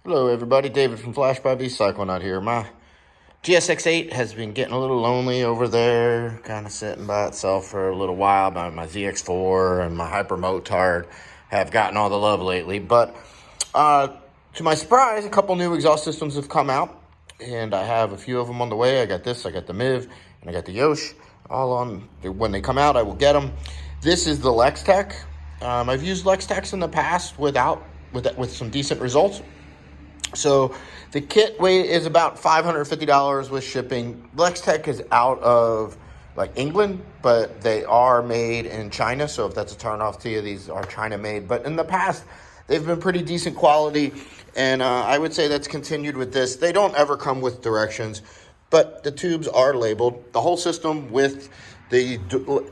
Hello everybody, David from Flash by Vcycle out here. My GSX8 has been getting a little lonely over there, kind of sitting by itself for a little while. My ZX4 and my Hyper Motard have gotten all the love lately, but to my surprise, a couple new exhaust systems have come out, and I have a few of them on the way. I got this, I got the MIV, and I got the Yosh. All on, when they come out, I will get them. This is the Lextek. I've used Lexteks in the past with some decent results. So the kit weight is about $550 with shipping. Lextek is out of like England, but they are made in China. So if that's a turnoff to you, these are China made. But in the past, they've been pretty decent quality. And I would say that's continued with this. They don't ever come with directions, but the tubes are labeled. The whole system with the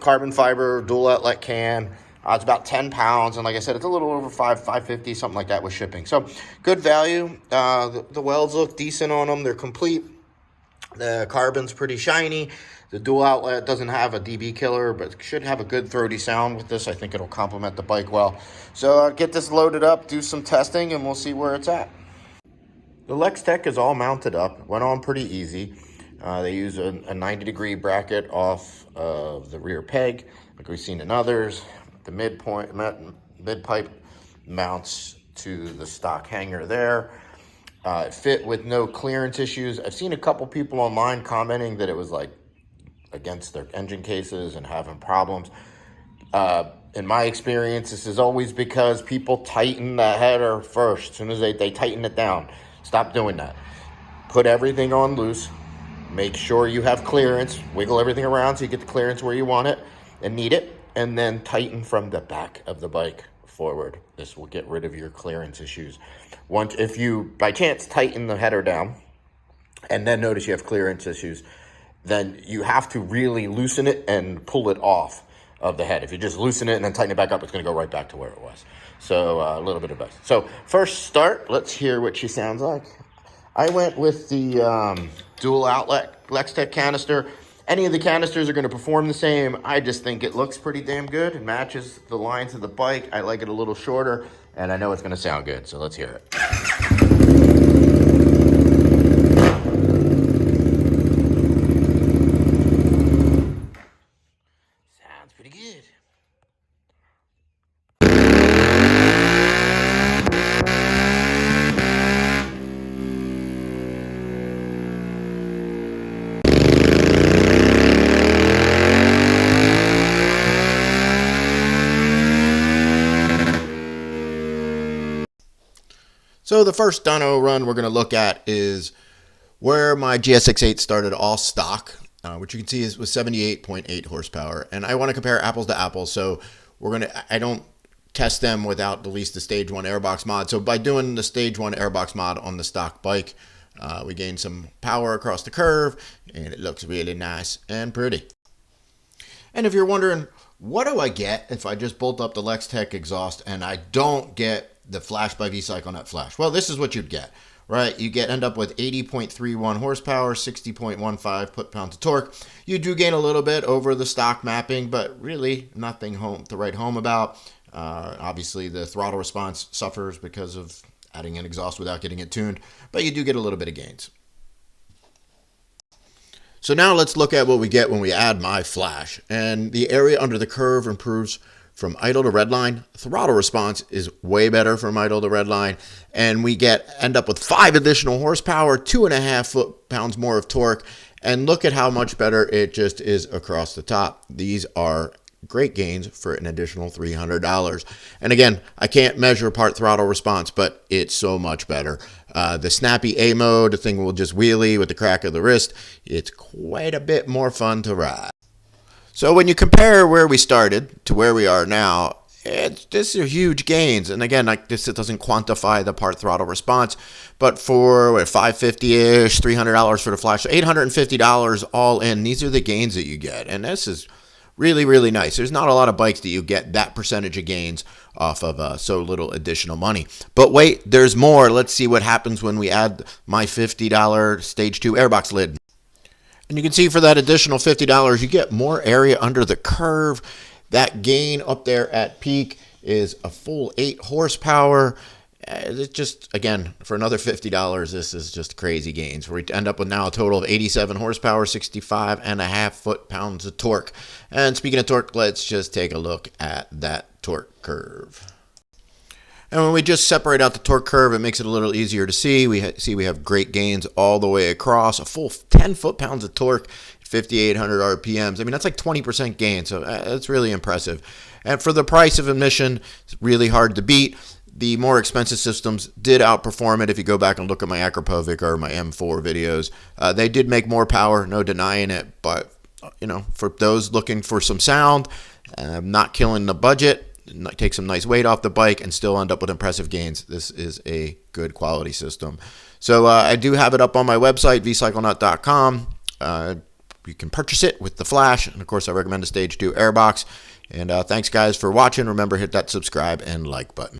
carbon fiber dual outlet can. It's about 10 pounds, and like I said, it's a little over $550, something like that with shipping. So good value. The welds look decent on them. They're complete. The carbon's pretty shiny. The dual outlet doesn't have a dB killer, but should have a good throaty sound with this. I think it'll complement the bike well. So I'll get this loaded up, do some testing, and we'll see where it's at. The Lextek is all mounted up. Went on pretty easy. They use a 90-degree bracket off of the rear peg, like we've seen in others. The mid-pipe mounts to the stock hanger there. It fit with no clearance issues. I've seen a couple people online commenting that it was like against their engine cases and having problems. In my experience, this is always because people tighten the header first. As soon as they tighten it down, stop doing that. Put everything on loose. Make sure you have clearance. Wiggle everything around so you get the clearance where you want it and need it. And then tighten from the back of the bike forward. This will get rid of your clearance issues. If you, by chance, tighten the header down and then notice you have clearance issues, then you have to really loosen it and pull it off of the head. If you just loosen it and then tighten it back up, it's going to go right back to where it was. So a little bit of both. So first start, let's hear what she sounds like. I went with the dual outlet Lextek canister. Any of the canisters are going to perform the same. I just think it looks pretty damn good. It matches the lines of the bike. I like it a little shorter, and I know it's going to sound good. So let's hear it. Sounds pretty good. So the first dyno run we're going to look at is where my GSX8 started all stock, which you can see was 78.8 horsepower. And I want to compare apples to apples, so I don't test them without at least the stage 1 airbox mod. So by doing the stage 1 airbox mod on the stock bike, we gain some power across the curve, and it looks really nice and pretty. And if you're wondering, what do I get if I just bolt up the Lextek exhaust and I don't get the Flash by Vcycle nut flash? Well, this is what you'd get, right? You end up with 80.31 horsepower, 60.15 foot-pounds of torque. You do gain a little bit over the stock mapping, but really nothing to write home about. Obviously, the throttle response suffers because of adding an exhaust without getting it tuned, but you do get a little bit of gains. So now let's look at what we get when we add my flash. And the area under the curve improves from idle to redline. Throttle response is way better from idle to redline. And we end up with 5 additional horsepower, 2.5 foot-pounds more of torque. And look at how much better it just is across the top. These are great gains for an additional $300. And again, I can't measure part throttle response, but it's so much better. The snappy A mode, the thing will just wheelie with the crack of the wrist. It's quite a bit more fun to ride. So when you compare where we started to where we are now, this are huge gains. And again, like this, it doesn't quantify the part throttle response, but for $550-ish, $300 for the flash, so $850 all in. These are the gains that you get, and this is really, really nice. There's not a lot of bikes that you get that percentage of gains off of so little additional money. But wait, there's more. Let's see what happens when we add my $50 stage 2 airbox lid. And you can see for that additional $50, you get more area under the curve. That gain up there at peak is a full 8 horsepower. It just, again, for another $50, this is just crazy gains. We end up with now a total of 87 horsepower, 65.5 foot-pounds of torque. And speaking of torque, let's just take a look at that torque curve. And when we just separate out the torque curve, it makes it a little easier to see. We have great gains all the way across, a full 10 foot-pounds of torque, 5,800 RPMs. I mean, that's like 20% gain, so that's really impressive. And for the price of admission, it's really hard to beat. The more expensive systems did outperform it. If you go back and look at my Akrapovic or my M4 videos, they did make more power, no denying it. But, you know, for those looking for some sound, not killing the budget, take some nice weight off the bike, and still end up with impressive gains, this is a good quality system. So I do have it up on my website, vcyclenut.com. You can purchase it with the flash, and of course I recommend a Stage 2 airbox. And thanks guys for watching. Remember, hit that subscribe and like button.